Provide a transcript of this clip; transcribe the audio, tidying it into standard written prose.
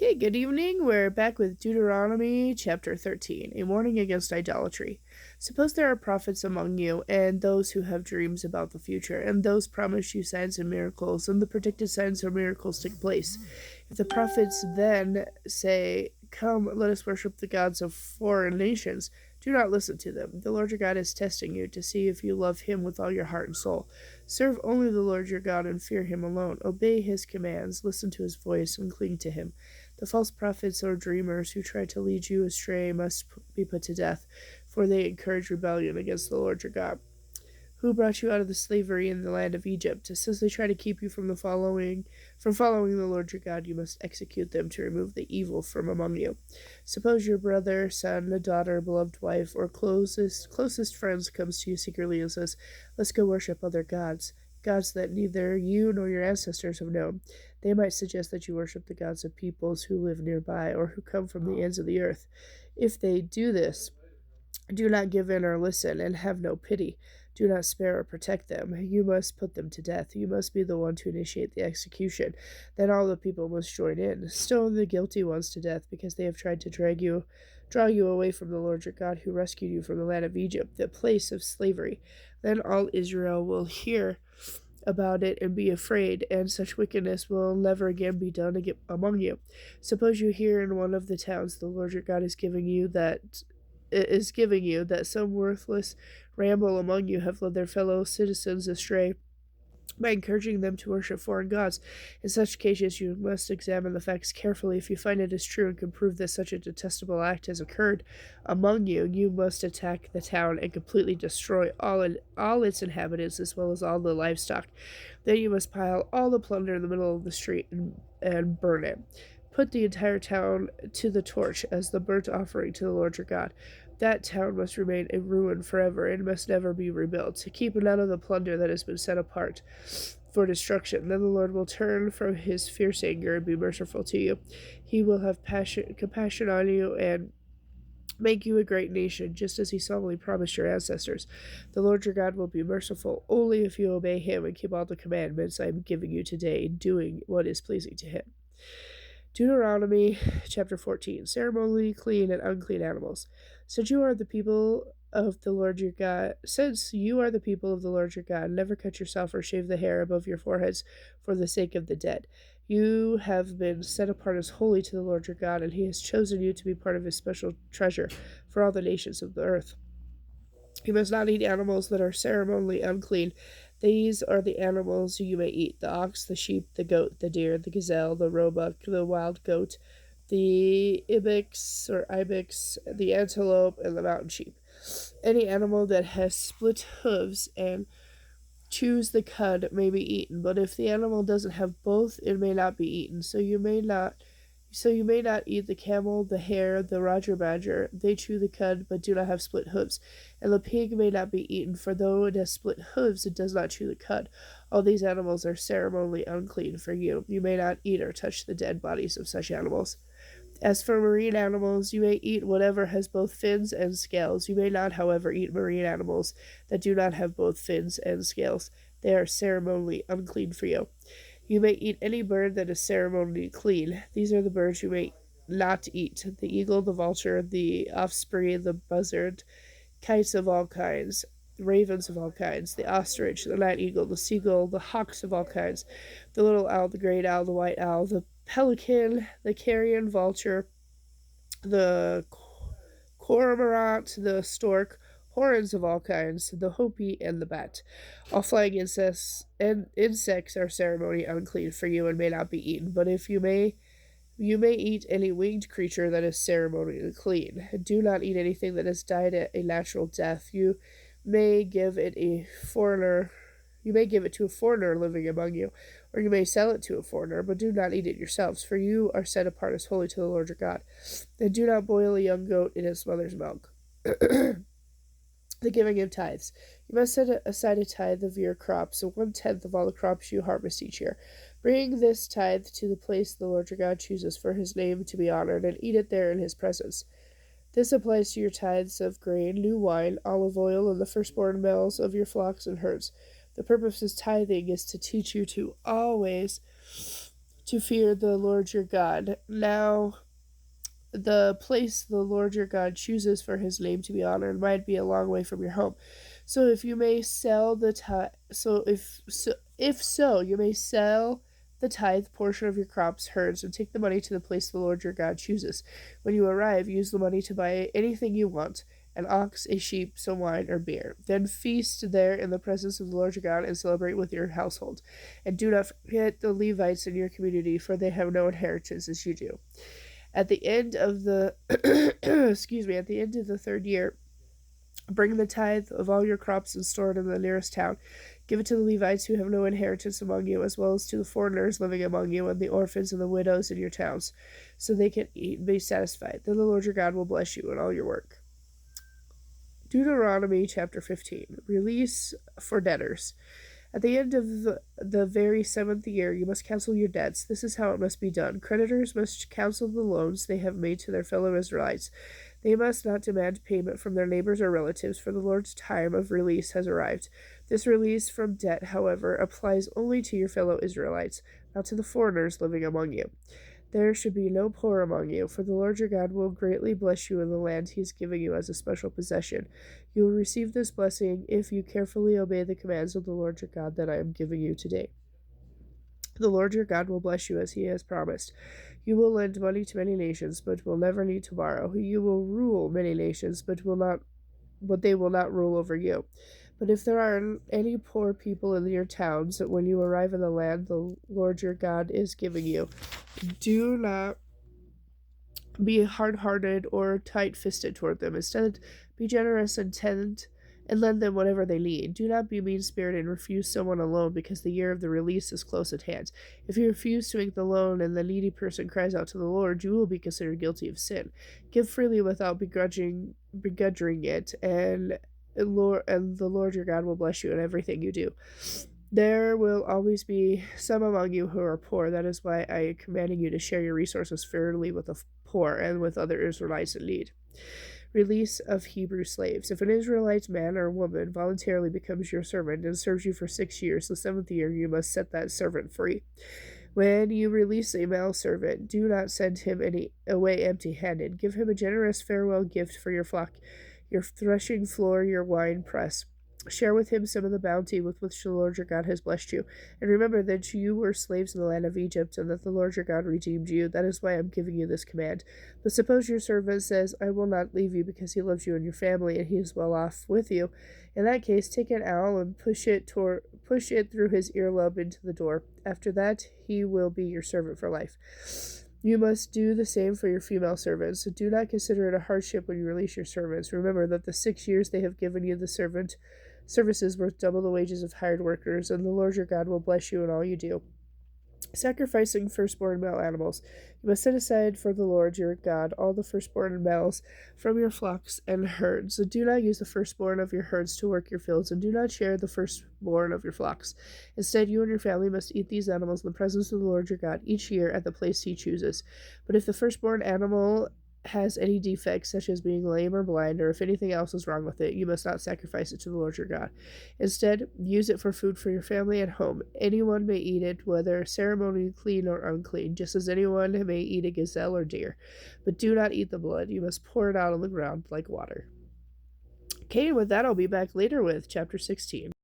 Okay, good evening. We're back with Deuteronomy chapter 13, a warning against idolatry. Suppose there are prophets among you, and those who have dreams about the future, and those promise you signs and miracles, and the predicted signs or miracles take place. If the prophets then say, "Come, let us worship the gods of foreign nations," do not listen to them. The Lord your God is testing you to see if you love him with all your heart and soul. Serve only the Lord your God and fear him alone. Obey his commands, listen to his voice, and cling to him. The false prophets or dreamers who try to lead you astray must be put to death, for they encourage rebellion against the Lord your God, who brought you out of the slavery in the land of Egypt. Since they try to keep you from following the Lord your God, you must execute them to remove the evil from among you. Suppose your brother, son, daughter, beloved wife, or closest friends comes to you secretly and says, "Let's go worship other gods that neither you nor your ancestors have known." They might suggest that you worship the gods of peoples who live nearby or who come from the ends of the earth. If they do this, do not give in or listen, and have no pity. Do not spare or protect them. You must put them to death. You must be the one to initiate the execution. Then all the people must join in. Stone the guilty ones to death, because they have tried to draw you away from the Lord your God, who rescued you from the land of Egypt, the place of slavery. Then all Israel will hear about it and be afraid, and such wickedness will never again be done among you. Suppose you hear in one of the towns the Lord your God is giving you that some worthless ramble among you have led their fellow citizens astray by encouraging them to worship foreign gods. In such cases, you must examine the facts carefully. If you find it is true and can prove that such a detestable act has occurred among you, you must attack the town and completely destroy all its inhabitants as well as all the livestock. Then you must pile all the plunder in the middle of the street and burn it. Put the entire town to the torch as the burnt offering to the Lord your God. That town must remain a ruin forever and must never be rebuilt. Keep none of the plunder that has been set apart for destruction. Then the Lord will turn from his fierce anger and be merciful to you. He will have compassion on you and make you a great nation, just as he solemnly promised your ancestors. The Lord your God will be merciful only if you obey him and keep all the commandments I am giving you today, doing what is pleasing to him. Deuteronomy chapter 14. Ceremonially clean and unclean animals. Since you are the people of the Lord your God, never cut yourself or shave the hair above your foreheads for the sake of the dead. You have been set apart as holy to the Lord your God, and he has chosen you to be part of his special treasure for all the nations of the earth. You must not eat animals that are ceremonially unclean. These are the animals you may eat: the ox, the sheep, the goat, the deer, the gazelle, the roebuck, the wild goat, the ibex, the antelope, and the mountain sheep. Any animal that has split hooves and chews the cud may be eaten, but if the animal doesn't have both, it may not be eaten. So you may not eat the camel, the hare, the Roger Badger. They chew the cud, but do not have split hooves. And the pig may not be eaten, for though it has split hooves, it does not chew the cud. All these animals are ceremonially unclean for you. You may not eat or touch the dead bodies of such animals. As for marine animals, you may eat whatever has both fins and scales. You may not, however, eat marine animals that do not have both fins and scales. They are ceremonially unclean for you. You may eat any bird that is ceremonially clean. These are the birds you may not eat: the eagle, the vulture, the osprey, the buzzard, kites of all kinds, ravens of all kinds, the ostrich, the night eagle, the seagull, the hawks of all kinds, the little owl, the great owl, the white owl, the pelican, the carrion vulture, the cormorant, the stork, horns of all kinds, the hopi, and the bat. All flying insects are ceremony unclean for you and may not be eaten, but if you may eat any winged creature that is ceremonially clean. Do not eat anything that has died a natural death. May give it a foreigner you may give it to a foreigner living among you, or you may sell it to a foreigner, but do not eat it yourselves, for you are set apart as holy to the Lord your God. And do not boil a young goat in its mother's milk. The giving of tithes. You must set aside a tithe of your crops, so 1/10 of all the crops you harvest each year. Bring this tithe to the place the Lord your God chooses for his name to be honored, and eat it there in his presence. This applies to your tithes of grain, new wine, olive oil, and the firstborn males of your flocks and herds. The purpose of tithing is to teach you to always to fear the Lord your God. Now, the place the Lord your God chooses for his name to be honored might be a long way from your home. So if you may sell the tithe, so you may sell the tithe portion of your crops, herds, and take the money to the place the Lord your God chooses. When you arrive, use the money to buy anything you want, an ox, a sheep, some wine, or beer. Then feast there in the presence of the Lord your God and celebrate with your household. And do not forget the Levites in your community, for they have no inheritance as you do. At the end of the at the end of the third year, bring the tithe of all your crops and store it in the nearest town. Give it to the Levites who have no inheritance among you, as well as to the foreigners living among you, and the orphans and the widows in your towns, so they can eat and be satisfied. Then the Lord your God will bless you in all your work. Deuteronomy chapter 15. Release for debtors. At the end of the very seventh year, you must cancel your debts. This is how it must be done. Creditors must cancel the loans they have made to their fellow Israelites. They must not demand payment from their neighbors or relatives, for the Lord's time of release has arrived. This release from debt, however, applies only to your fellow Israelites, not to the foreigners living among you. There should be no poor among you, for the Lord your God will greatly bless you in the land he is giving you as a special possession. You will receive this blessing if you carefully obey the commands of the Lord your God that I am giving you today. The Lord your God will bless you as he has promised. You will lend money to many nations, but will never need to borrow. You will rule many nations, but they will not rule over you. But if there are any poor people in your towns, when you arrive in the land the Lord your God is giving you, do not be hard-hearted or tight-fisted toward them. Instead, be generous and lend them whatever they need. Do not be mean-spirited and refuse someone a loan because the year of the release is close at hand. If you refuse to make the loan and the needy person cries out to the Lord, you will be considered guilty of sin. Give freely without begrudging it, and the Lord your God will bless you in everything you do. There will always be some among you who are poor. That is why I am commanding you to share your resources fairly with the poor and with other Israelites in need. Release of Hebrew slaves. If an Israelite man or woman voluntarily becomes your servant and serves you for 6 years, the seventh year you must set that servant free. When you release a male servant, do not send him away empty-handed. Give him a generous farewell gift for your flock, your threshing floor, your wine press. Share with him some of the bounty with which the Lord your God has blessed you. And remember that you were slaves in the land of Egypt, and that the Lord your God redeemed you. That is why I am giving you this command. But suppose your servant says, I will not leave you because he loves you and your family, and he is well off with you. In that case, take an awl and push it through his earlobe into the door. After that, he will be your servant for life. You must do the same for your female servants. Do not consider it a hardship when you release your servants. Remember that the 6 years they have given you the services worth double the wages of hired workers, and the Lord your God will bless you in all you do. Sacrificing firstborn male animals. You must set aside for the Lord your God all the firstborn males from your flocks and herds. Do not use the firstborn of your herds to work your fields, and do not share the firstborn of your flocks. Instead, you and your family must eat these animals in the presence of the Lord your God each year at the place he chooses. But if the firstborn animal has any defects, such as being lame or blind, or if anything else is wrong with it, you must not sacrifice it to the Lord your God. Instead, use it for food for your family at home. Anyone may eat it, whether ceremonially clean or unclean, just as anyone may eat a gazelle or deer. But do not eat the blood. You must pour it out on the ground like water. Okay, and with that, I'll be back later with chapter 16.